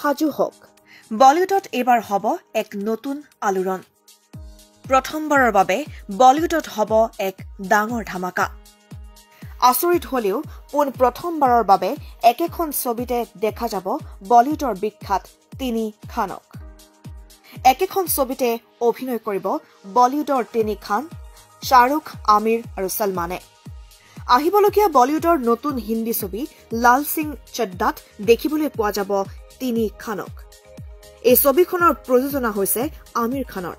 সাজু হওক বলিউডত এইবাৰ হ'ব এক নতুন আলোড়ন প্ৰথমবাৰৰ বাবে বলিউডত হ'ব এক ডাঙৰ ধামাকা আচৰিত হলেও প্ৰথমবাৰৰ বাবে একেখন ছবিতে দেখা যাব বলিউডৰ বিখ্যাত তিনি খানক একেখন ছবিতে অভিনয় কৰিব বলিউডৰ তিনি খান শাহৰুখ আমিৰ আৰু সলমানে আহিবলগীয়া বলিউডৰ নতুন হিন্দী ছবি লাল সিং চড্ডাত দেখিবলৈ পোৱা যাব তিনি খানক এই ছবিখনৰ প্ৰযোজনা হৈছে আমিৰ খানৰ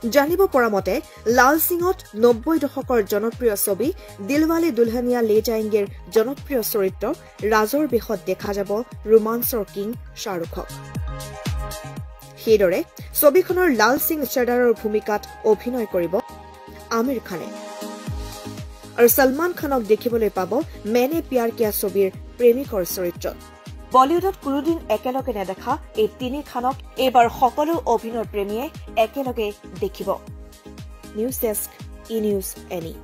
জানিব পৰা মতে লাল সিঙত 90 দশকৰ জনপ্ৰিয় ছবি দিলৱালে দুলহনিয়া লে যায়েংগেৰ জনপ্ৰিয় চৰিত্ৰ ৰাজৰ বেশত দেখা যাব ৰোমান্সৰ কিং শাহৰুখক সেইদৰে ছবিখনৰ লাল সিং চড্ডাৰৰ ভূমিকাত অভিনয় কৰিব আমিৰ খানে আৰু সলমান খানক দেখিবলৈ পাব মেনে প্যাৰ কিয়া ছবিৰ প্ৰেমিকৰ চৰিত্ৰত বলিউডত কোনোদিন একেলগে নেদেখা এই তিনি খানক এইবাৰ সকলো অভিনয় প্ৰেমীয়ে একেলগে দেখিব নিউজ ডেস্ক ই নিউজ এনি